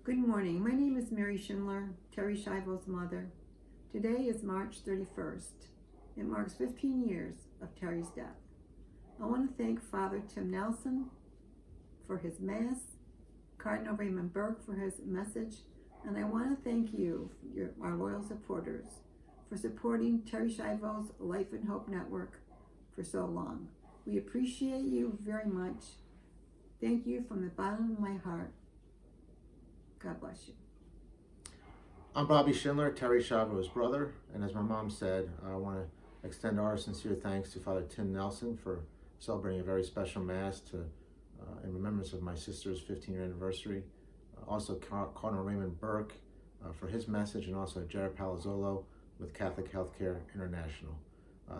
Good morning. My name is Mary Schindler, Terri Schiavo's mother. Today is March 31st. It marks 15 years of Terri's death. I want to thank Father Tim Nelson for his Mass, Cardinal Raymond Burke for his message, and I want to thank you, our loyal supporters, for supporting Terri Schiavo's Life and Hope Network for so long. We appreciate you very much. Thank you from the bottom of my heart. God bless you. I'm Bobby Schindler, Terri Schiavo's brother, and as my mom said, I want to extend our sincere thanks to Father Tim Nelson for celebrating a very special Mass in remembrance of my sister's 15-year anniversary. Also Cardinal Raymond Burke for his message, and also Jere Palazzolo with Catholic Healthcare International.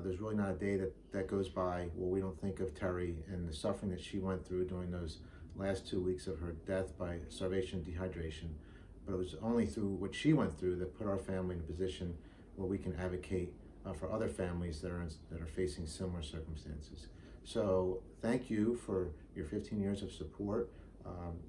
There's really not a day that goes by where we don't think of Terri and the suffering that she went through during those last 2 weeks of her death by starvation and dehydration. But it was only through what she went through that put our family in a position where we can advocate for other families that are facing similar circumstances. So thank you for your 15 years of support.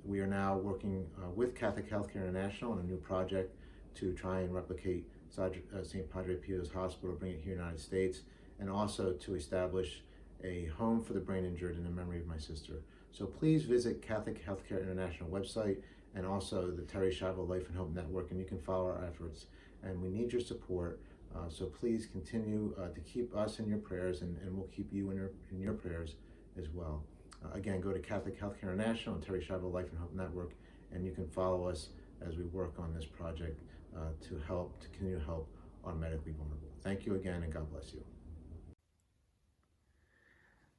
We are now working with Catholic Healthcare International on a new project to try and replicate St. Padre Pio's hospital, bring it here in the United States, and also to establish a home for the brain injured in the memory of my sister. So please visit Catholic Healthcare International website and also the Terri Schiavo Life and Hope Network, and you can follow our efforts. And we need your support, so please continue to keep us in your prayers, and we'll keep you in your prayers as well. Again, go to Catholic Healthcare International and Terri Schiavo Life and Hope Network, and you can follow us as we work on this project to continue to help our medically vulnerable. Thank you again, and God bless you.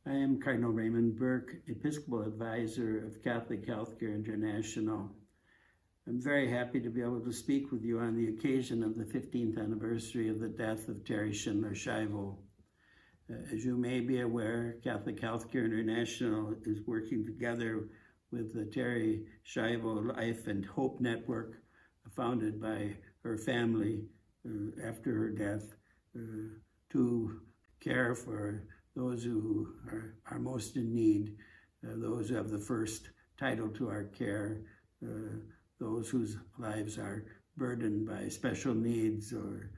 I am Cardinal Raymond Burke, Episcopal Advisor of Catholic Healthcare International. I'm very happy to be able to speak with you on the occasion of the 15th anniversary of the death of Terri Schindler Schiavo. As you may be aware, Catholic Healthcare International is working together with the Terri Schiavo Life and Hope Network, founded by her family after her death, to care for those who are most in need, those who have the first title to our care, those whose lives are burdened by special needs or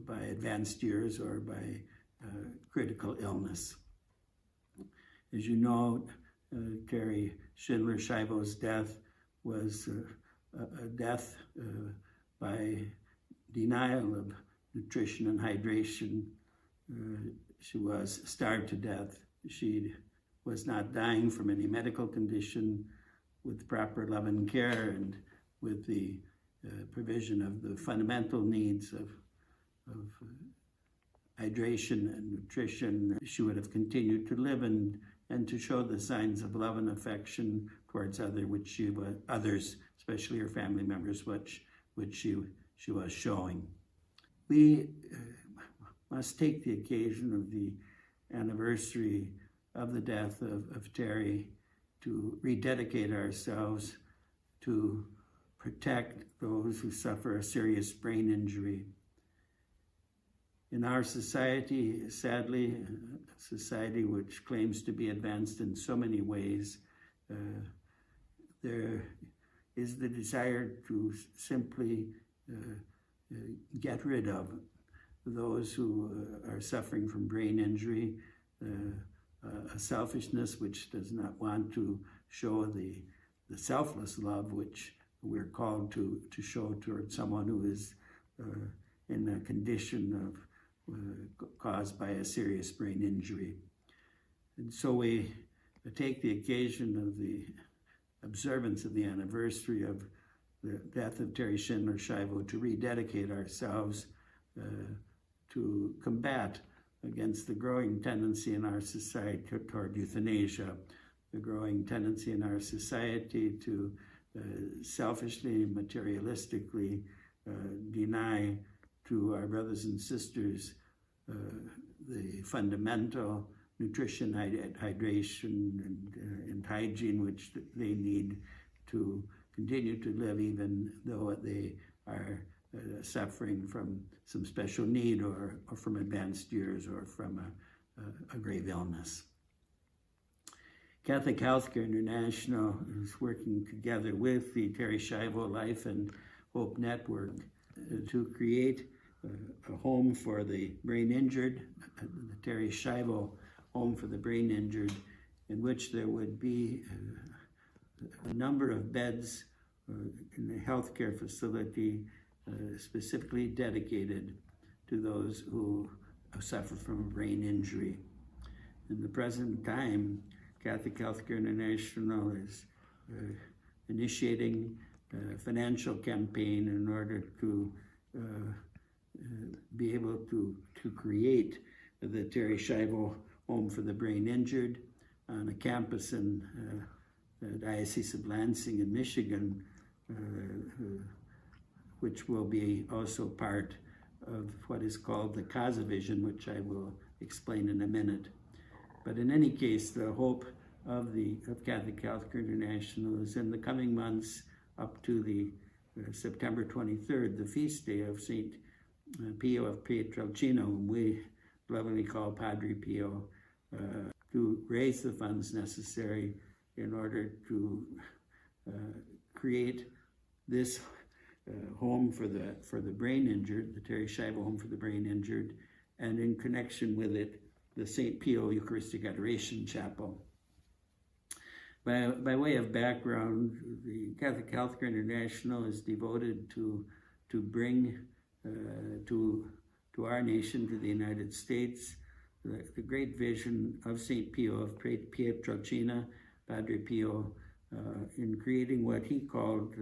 by advanced years or by critical illness. As you know, Terri Schindler Schiavo's death was a death by denial of nutrition and hydration. She was starved to death. She was not dying from any medical condition. With proper love and care and with the provision of the fundamental needs of hydration and nutrition, she would have continued to live and to show the signs of love and affection towards others, especially her family members, which she was showing. We must take the occasion of the anniversary of the death of Terri to rededicate ourselves to protect those who suffer a serious brain injury. In our society, sadly, a society which claims to be advanced in so many ways, there is the desire to simply get rid of those who are suffering from brain injury, a selfishness which does not want to show the selfless love which we're called to show towards someone who is in a condition caused by a serious brain injury. And so we take the occasion of the observance of the anniversary of the death of Terri Schindler Schiavo to rededicate ourselves to combat against the growing tendency in our society toward euthanasia, the growing tendency in our society to selfishly, materialistically deny to our brothers and sisters the fundamental nutrition, hydration, and hygiene which they need to continue to live, even though they are suffering from some special need or from advanced years or from a grave illness. Catholic Healthcare International is working together with the Terri Schiavo Life and Hope Network to create a home for the brain injured, the Terri Schiavo Home for the brain injured, in which there would be a number of beds in the healthcare facility specifically dedicated to those who suffer from a brain injury. In the present time, Catholic Healthcare International is initiating a financial campaign in order to be able to create the Terri Schiavo Home for the Brain Injured on a campus in the Diocese of Lansing in Michigan, which will be also part of what is called the CASA vision, which I will explain in a minute. But in any case, the hope of Catholic Healthcare International is in the coming months up to the September 23rd, the feast day of St. Pio of Pietrelcina, whom we lovingly call Padre Pio, to raise the funds necessary in order to create this home for the brain injured, the Terri Schiavo Home for the Brain Injured, and in connection with it, the St. Pio Eucharistic Adoration Chapel. By way of background, the Catholic Healthcare International is devoted to bring to our nation, to the United States, the great vision of St. Pio of Pietrelcina, Padre Pio, in creating what he called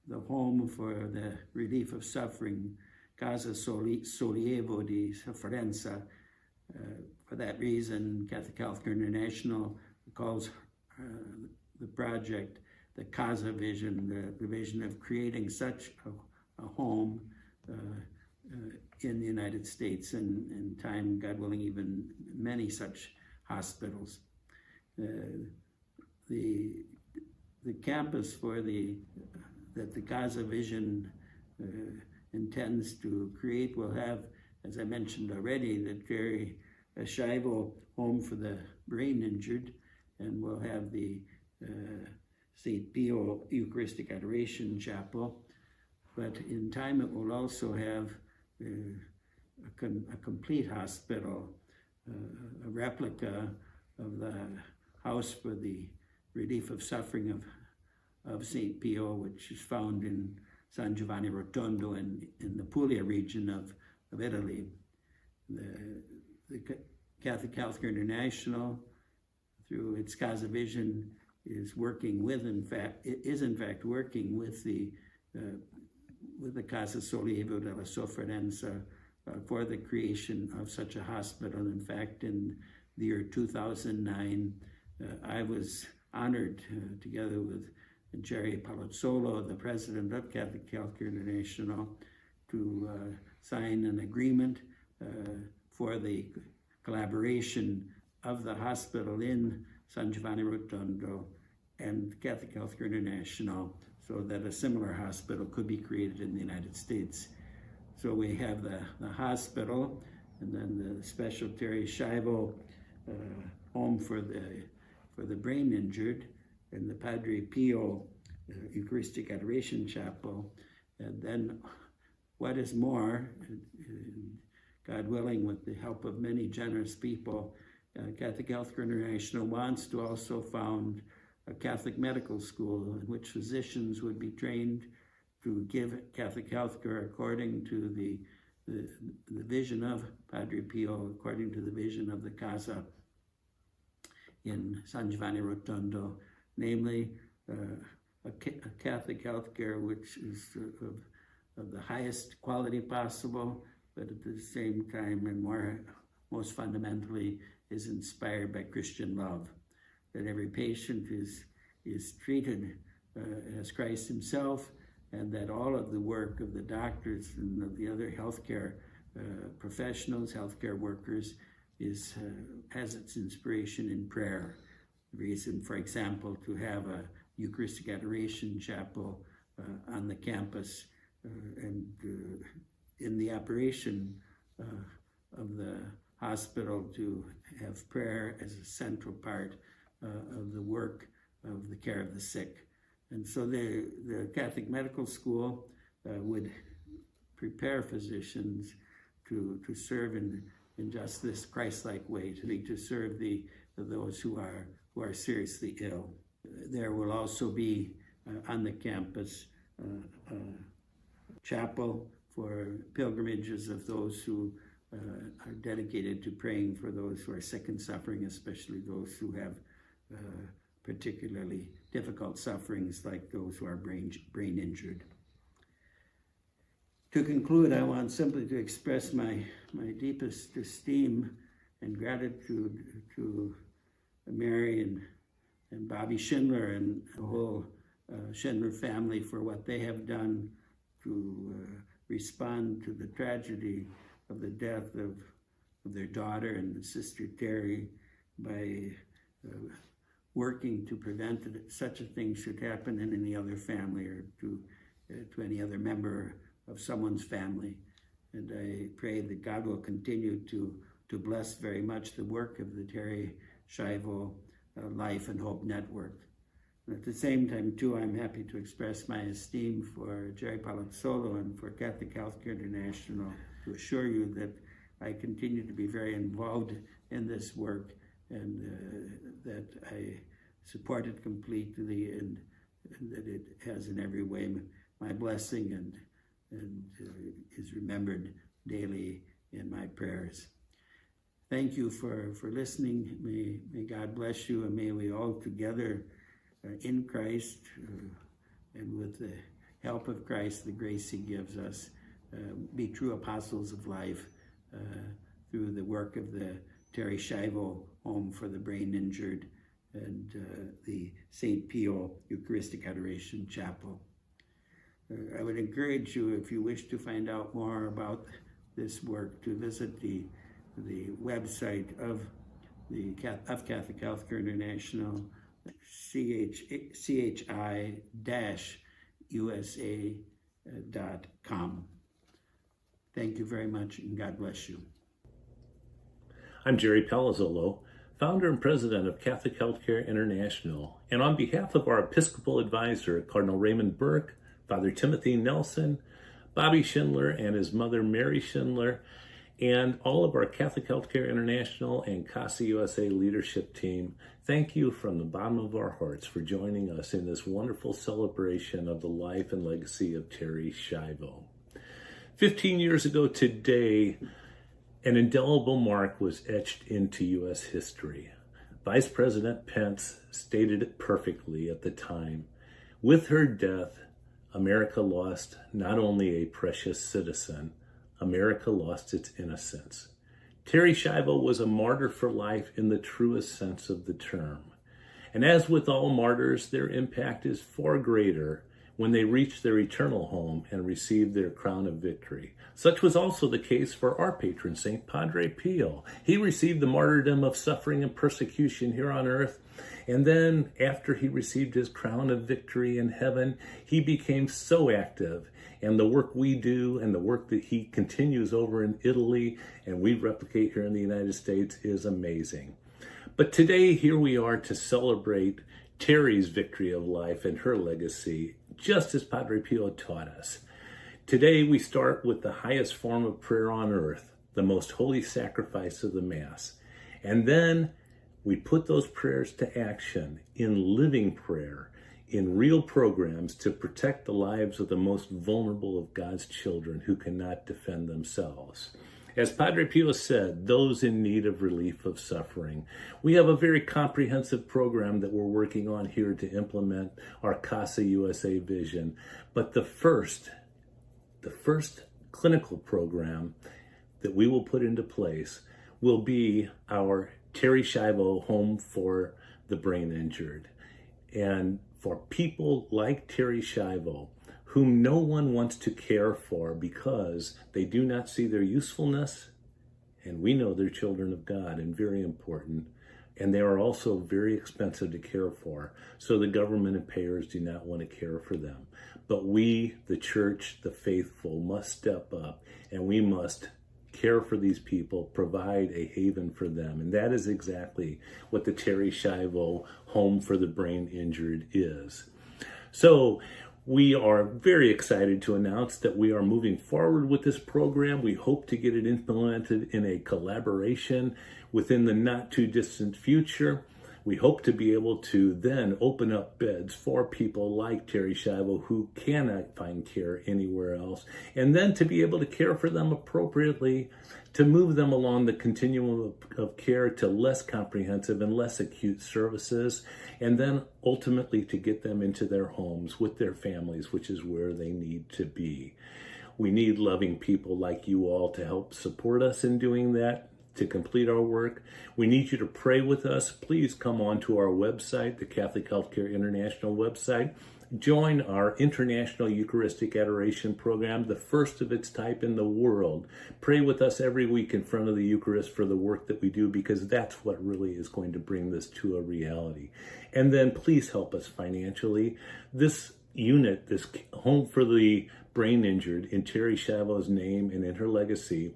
the home for the relief of suffering, Casa Sollievo di Sofferenza. For that reason, Catholic Healthcare International calls the project the CASA vision, the vision of creating such a home in the United States, and in time, God willing, even many such hospitals. The campus that the CASA vision intends to create will have, as I mentioned already, the Terri Schiavo Home for the Brain Injured, and we'll have the St. Pio Eucharistic Adoration Chapel. But in time, it will also have a complete hospital, a replica of the house for the relief of suffering of St. Pio, which is found in San Giovanni Rotondo in the Puglia region of Italy. The Catholic Healthcare International, through its CASA vision, is working with, in fact, working with the Casa Sollievo della Sofferenza for the creation of such a hospital. In fact, in the year 2009, I was honored, together with Jere Palazzolo, the president of Catholic Healthcare International, to sign an agreement for the collaboration of the hospital in San Giovanni Rotondo and Catholic Healthcare International, so that a similar hospital could be created in the United States. So we have the hospital, and then the special Terri Schiavo home for the brain injured, and the Padre Pio Eucharistic Adoration Chapel. And then what is more, God willing, with the help of many generous people, Catholic Healthcare International wants to also found a Catholic medical school in which physicians would be trained to give Catholic healthcare according to the vision of Padre Pio, according to the vision of the Casa in San Giovanni Rotondo, namely a Catholic healthcare which is of the highest quality possible, but at the same time, and most fundamentally, is inspired by Christian love. That every patient is treated as Christ himself, and that all of the work of the doctors and of the other healthcare professionals, healthcare workers, has its inspiration in prayer. The reason, for example, to have a Eucharistic Adoration Chapel on the campus and in the operation of the hospital, to have prayer as a central part of the work of the care of the sick. And so the Catholic Medical School would prepare physicians to serve in just this Christ-like way, to serve those who are seriously ill. There will also be on the campus a chapel for pilgrimages of those who are dedicated to praying for those who are sick and suffering, especially those who have particularly difficult sufferings, like those who are brain injured. To conclude, I want simply to express my deepest esteem and gratitude to Mary and Bobby Schindler and the whole Schindler family for what they have done to respond to the tragedy of the death of their daughter and sister Terri by working to prevent that such a thing should happen in any other family or to any other member of someone's family. And I pray that God will continue to bless very much the work of the Terri Schiavo Life and Hope Network. And at the same time, too, I'm happy to express my esteem for Jere Palazzolo and for Catholic Healthcare International, to assure you that I continue to be very involved in this work and that I support it completely and that it has in every way my blessing and is remembered daily in my prayers. Thank you for listening. May God bless you, and may we all together in Christ and with the help of Christ, the grace he gives us, be true apostles of life through the work of the Terri Schiavo Home for the Brain Injured and the St. Pio Eucharistic Adoration Chapel. I would encourage you, if you wish to find out more about this work, to visit the website of Catholic Healthcare International, chi-usa.com. Thank you very much, and God bless you. I'm Jere Palazzolo, founder and president of Catholic Healthcare International, and on behalf of our Episcopal advisor, Cardinal Raymond Burke, Father Timothy Nelson, Bobby Schindler and his mother Mary Schindler, and all of our Catholic Healthcare International and CASA USA leadership team, thank you from the bottom of our hearts for joining us in this wonderful celebration of the life and legacy of Terri Schiavo. 15 years ago today, an indelible mark was etched into U.S. history. Vice President Pence stated it perfectly at the time. With her death, America lost not only a precious citizen, America lost its innocence. Terri Schiavo was a martyr for life in the truest sense of the term. And as with all martyrs, their impact is far greater when they reach their eternal home and receive their crown of victory. Such was also the case for our patron saint, Padre Pio. He received the martyrdom of suffering and persecution here on earth, and then after he received his crown of victory in heaven, he became so active. And the work we do and the work that he continues over in Italy and we replicate here in the United States is amazing. But today, here we are to celebrate Terri's victory of life and her legacy, just as Padre Pio taught us. Today, we start with the highest form of prayer on earth, the most holy sacrifice of the Mass. And then we put those prayers to action in living prayer, in real programs to protect the lives of the most vulnerable of God's children who cannot defend themselves. As Padre Pio said, those in need of relief of suffering. We have a very comprehensive program that we're working on here to implement our CASA USA vision. But the first clinical program that we will put into place will be our Terri Schiavo Home for the Brain Injured. And for people like Terri Schiavo, whom no one wants to care for because they do not see their usefulness, and we know they're children of God and very important, and they are also very expensive to care for, so the government and payers do not want to care for them. But we, the church, the faithful, must step up, and we must care for these people, provide a haven for them. And that is exactly what the Terri Schiavo Home for the Brain Injured is. So we are very excited to announce that we are moving forward with this program. We hope to get it implemented in a collaboration within the not too distant future. We hope to be able to then open up beds for people like Terri Schiavo who cannot find care anywhere else, and then to be able to care for them appropriately, to move them along the continuum of care to less comprehensive and less acute services, and then ultimately to get them into their homes with their families, which is where they need to be. We need loving people like you all to help support us in doing that, to complete our work. We need you to pray with us. Please come on to our website, the Catholic Healthcare International website. Join our International Eucharistic Adoration Program, the first of its type in the world. Pray with us every week in front of the Eucharist for the work that we do, because that's what really is going to bring this to a reality. And then please help us financially. This unit, this Home for the Brain Injured, in Terri Schiavo's name and in her legacy,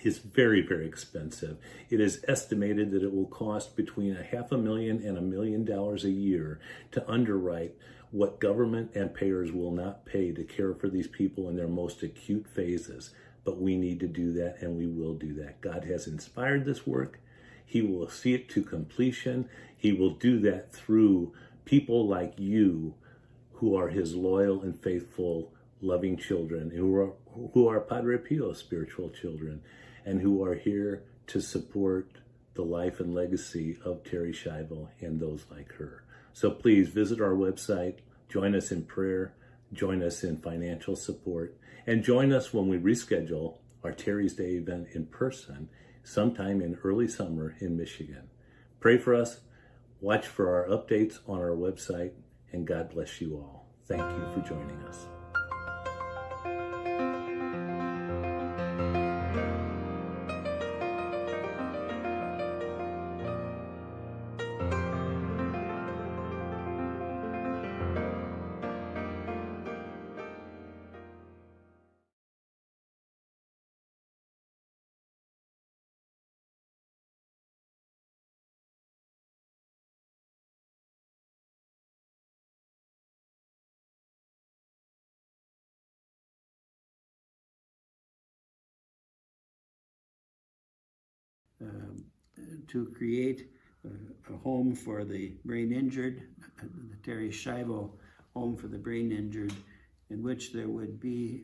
is very, very expensive. It is estimated that it will cost between $500,000 and $1 million a year to underwrite what government and payers will not pay to care for these people in their most acute phases. But we need to do that, and we will do that. God has inspired this work. He will see it to completion. He will do that through people like you, who are his loyal and faithful, loving children, who are Padre Pio's spiritual children, and who are here to support the life and legacy of Terri Schiavo and those like her. So please visit our website, join us in prayer, join us in financial support, and join us when we reschedule our Terri's Day event in person sometime in early summer in Michigan. Pray for us, watch for our updates on our website, and God bless you all. Thank you for joining us. To create a home for the brain injured, the Terri Schiavo Home for the Brain Injured, in which there would be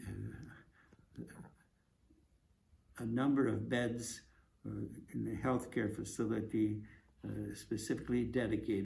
a number of beds in the healthcare facility specifically dedicated